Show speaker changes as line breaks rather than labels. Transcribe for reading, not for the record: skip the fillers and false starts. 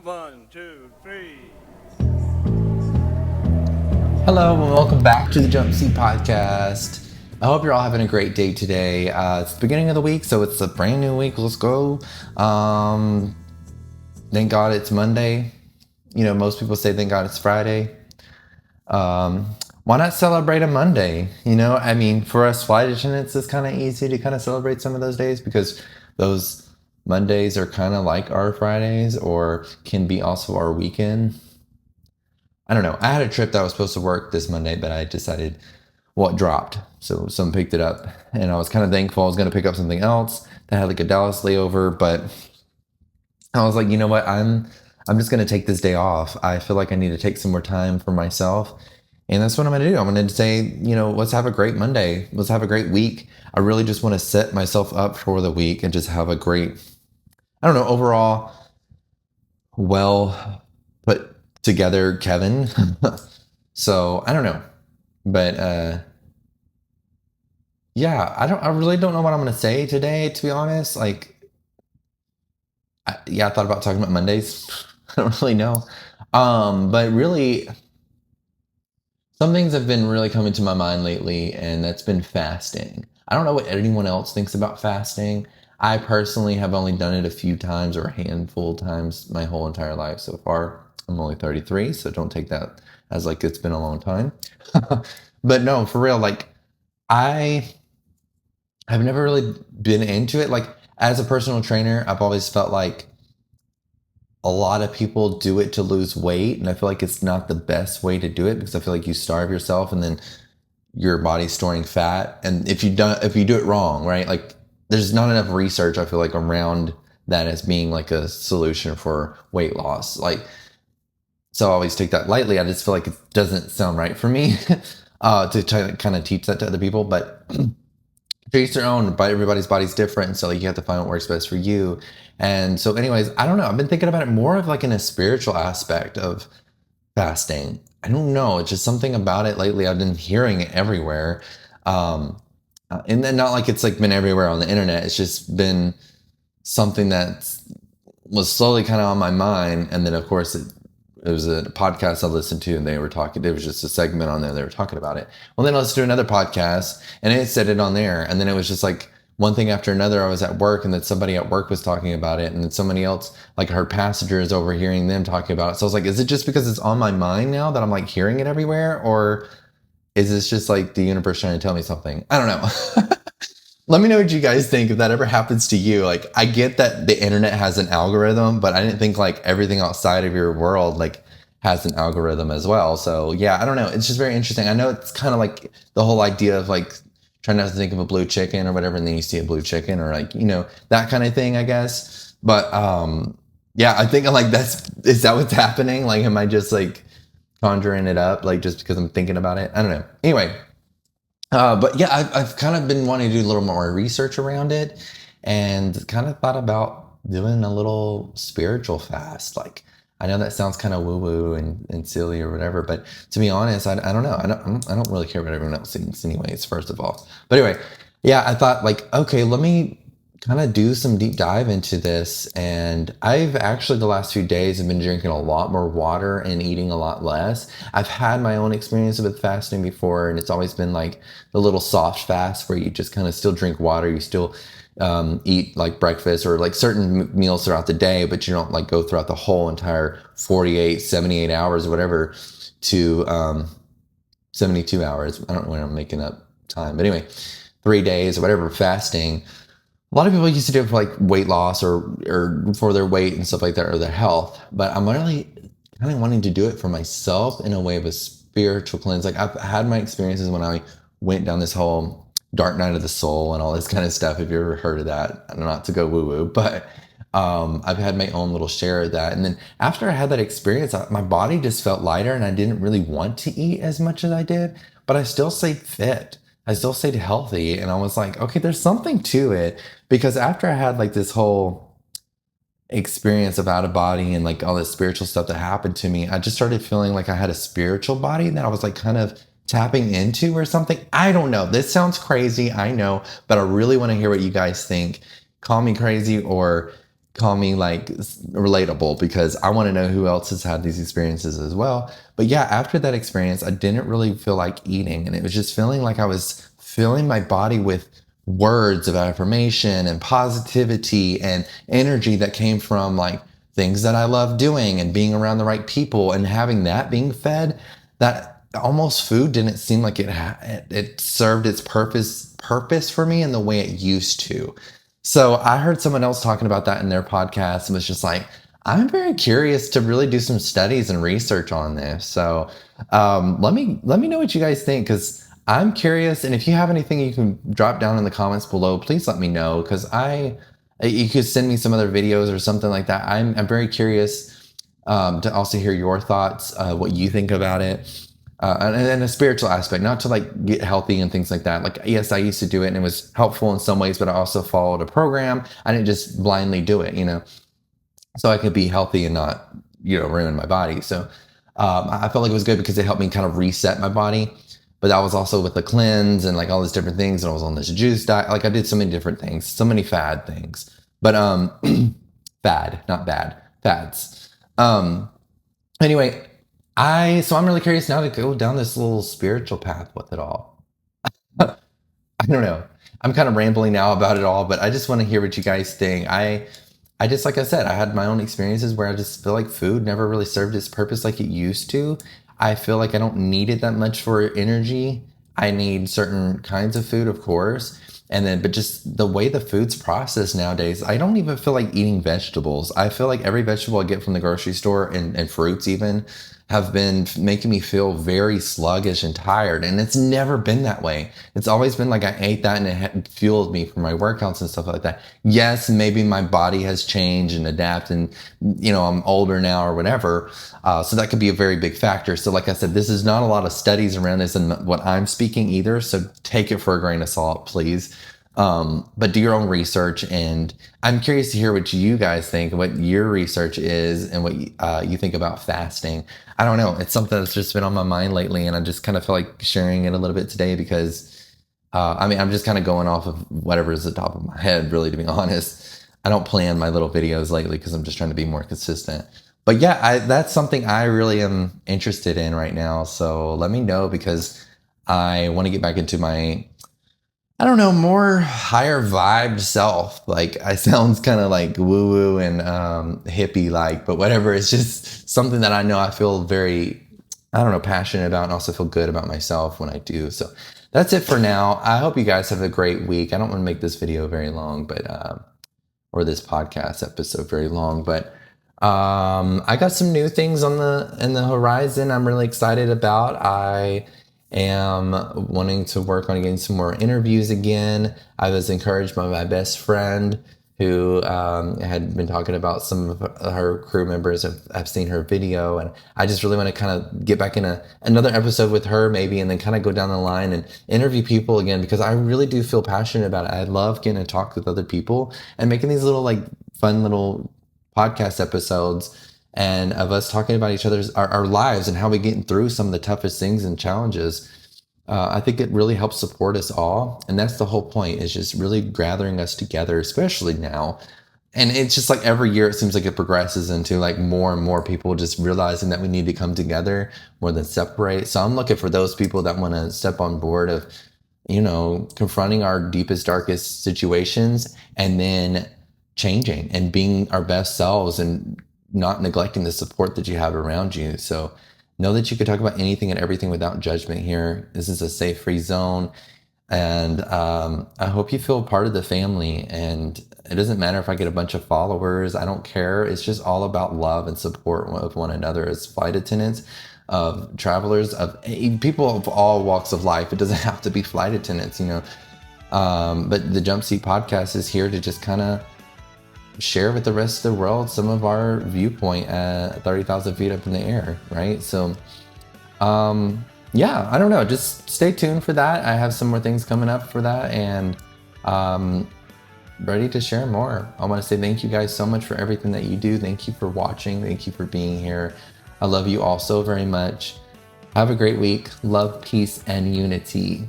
1, 2, 3.
Hello and welcome back to the Jump Seat Podcast. I hope you're all having a great day today. It's the beginning of the week, so it's a brand new week. Let's go. Thank God it's Monday. You know, most people say thank God it's Friday. Why not celebrate a Monday? You know, I mean, for us flight attendants, it's kind of easy to kind of celebrate some of those days because those Mondays are kind of like our Fridays or can be also our weekend. I don't know. I had a trip that was supposed to work this Monday, but I decided, well, it dropped. So someone picked it up, and I was kind of thankful. I was going to pick up something else that had like a Dallas layover, but I was like, you know what? I'm just going to take this day off. I feel like I need to take some more time for myself, and that's what I'm going to do. I'm going to say, you know, let's have a great Monday. Let's have a great week. I really just want to set myself up for the week and just have a great, I don't know, overall, well put together Kevin. So I don't know, but yeah, I really don't know what I'm gonna say today, to be honest. Like, I thought about talking about Mondays. I don't really know, but really, some things have been really coming to my mind lately, and that's been fasting. I don't know what anyone else thinks about fasting. I personally have only done it a few times or a handful of times my whole entire life so far. I'm only 33, so don't take that as like it's been a long time. But no, for real, like I have never really been into it. Like as a personal trainer, I've always felt like a lot of people do it to lose weight, and I feel like it's not the best way to do it because I feel like you starve yourself and then your body's storing fat. And if you do it wrong, right? Like there's not enough research I feel like around that as being like a solution for weight loss. Like so I always take that lightly. I just feel like it doesn't sound right for me to try to kind of teach that to other people, but to each their own. But everybody's body's different, so like you have to find what works best for you. And so, anyways, I don't know. I've been thinking about it more of like in a spiritual aspect of fasting. I don't know. It's just something about it lately. I've been hearing it everywhere, and then not like it's like been everywhere on the internet. It's just been something that was slowly kind of on my mind, and then of course it was a podcast I listened to, and they were talking. There was just a segment on there. They were talking about it. Well, then I listened to another podcast, and it said it on there. And then it was just like one thing after another. I was at work, and then somebody at work was talking about it, and then somebody else, like her passengers, overhearing them talking about it. So I was like, is it just because it's on my mind now that I'm like hearing it everywhere, or is this just like the universe trying to tell me something? I don't know. Let me know what you guys think if that ever happens to you. Like, I get that the internet has an algorithm, but I didn't think like everything outside of your world like has an algorithm as well. So yeah, I don't know. It's just very interesting. I know it's kind of like the whole idea of like trying not to think of a blue chicken or whatever, and then you see a blue chicken or like, you know, that kind of thing, I guess. But yeah, I think like is that what's happening? Like, am I just like conjuring it up like just because I'm thinking about it? I don't know. Anyway, but yeah, I've kind of been wanting to do a little more research around it and kind of thought about doing a little spiritual fast. Like, I know that sounds kind of woo woo and silly or whatever, but to be honest, I don't know. I don't really care what everyone else thinks, anyways, first of all. But anyway, yeah, I thought, like, okay, let me kind of do some deep dive into this. And I've actually, the last few days, have been drinking a lot more water and eating a lot less. I've had my own experience with fasting before, and it's always been like the little soft fast where you just kind of still drink water, you still eat like breakfast or like certain meals throughout the day, but you don't like go throughout the whole entire 48, 78 hours or whatever to 72 hours. I don't know when I'm making up time, but anyway, 3 days or whatever fasting. A lot of people used to do it for like weight loss or for their weight and stuff like that or their health. But I'm really kind of wanting to do it for myself in a way of a spiritual cleanse. Like I've had my experiences when I went down this whole dark night of the soul and all this kind of stuff. If you ever heard of that, not to go woo woo, but I've had my own little share of that. And then after I had that experience, my body just felt lighter and I didn't really want to eat as much as I did, but I still stayed fit. I still stayed healthy. And I was like, okay, there's something to it. Because after I had like this whole experience of out of body and like all this spiritual stuff that happened to me, I just started feeling like I had a spiritual body that I was like kind of tapping into or something. I don't know. This sounds crazy, I know, but I really want to hear what you guys think. Call me crazy or call me like relatable because I want to know who else has had these experiences as well. But yeah, after that experience, I didn't really feel like eating, and it was just feeling like I was filling my body with words of affirmation and positivity and energy that came from like things that I love doing and being around the right people and having that being fed. That almost food didn't seem like it served its purpose for me in the way it used to. So I heard someone else talking about that in their podcast and was just like, I'm very curious to really do some studies and research on this. So let me know what you guys think, because I'm curious. And if you have anything you can drop down in the comments below, please let me know, because you could send me some other videos or something like that. I'm very curious to also hear your thoughts, what you think about it. And a spiritual aspect, not to like get healthy and things like that. Like, yes, I used to do it and it was helpful in some ways, but I also followed a program. I didn't just blindly do it, so I could be healthy and not, ruin my body. So I felt like it was good because it helped me kind of reset my body. But that was also with the cleanse and like all these different things. And I was on this juice diet. Like I did so many different things, so many fad things. But fad, not bad, fads. Anyway, I'm really curious now to go down this little spiritual path with it all. I don't know. I'm kind of rambling now about it all, but I just want to hear what you guys think. I just, like I said, I had my own experiences where I just feel like food never really served its purpose like it used to. I feel like I don't need it that much for energy. I need certain kinds of food, of course. And then, but just the way the food's processed nowadays, I don't even feel like eating vegetables. I feel like every vegetable I get from the grocery store and fruits even have been making me feel very sluggish and tired. And it's never been that way. It's always been like I ate that and it fueled me for my workouts and stuff like that. Yes, maybe my body has changed and adapted and, I'm older now or whatever. So that could be a very big factor. So like I said, this is not a lot of studies around this and what I'm speaking either. So take it for a grain of salt, please. But do your own research, and I'm curious to hear what you guys think, what your research is, and what you think about fasting. I don't know. It's something that's just been on my mind lately, and I just kind of feel like sharing it a little bit today because, I'm just kind of going off of whatever is at the top of my head, really, to be honest. I don't plan my little videos lately because I'm just trying to be more consistent. But yeah, that's something I really am interested in right now. So let me know, because I want to get back into my, I don't know, more higher vibed self. Like I sounds kind of like woo woo and hippie like, but whatever. It's just something that I know I feel very, I don't know, passionate about, and also feel good about myself when I do. So that's it for now. I hope you guys have a great week. I don't want to make this video very long, but or this podcast episode very long, but I got some new things in the horizon I'm really excited about. I am wanting to work on getting some more interviews again. I was encouraged by my best friend who had been talking about some of her crew members. I've seen her video, and I just really want to kind of get back in another episode with her maybe, and then kind of go down the line and interview people again, because I really do feel passionate about it. I love getting to talk with other people and making these little like fun little podcast episodes and of us talking about each other's our lives and how we getting through some of the toughest things and challenges. I think it really helps support us all, and that's the whole point, is just really gathering us together, especially now. And it's just like every year it seems like it progresses into like more and more people just realizing that we need to come together more than separate. So I'm looking for those people that want to step on board of, confronting our deepest, darkest situations and then changing and being our best selves and not neglecting the support that you have around you. So know that you can talk about anything and everything without judgment here. This is a safe, free zone. And I hope you feel part of the family. And it doesn't matter if I get a bunch of followers. I don't care. It's just all about love and support of one another as flight attendants, of travelers, of people of all walks of life. It doesn't have to be flight attendants, But the Jump Seat Podcast is here to just kind of share with the rest of the world some of our viewpoint at 30,000 feet up in the air, right? So, yeah, I don't know. Just stay tuned for that. I have some more things coming up for that, and ready to share more. I want to say thank you guys so much for everything that you do. Thank you for watching. Thank you for being here. I love you all so very much. Have a great week. Love, peace, and unity.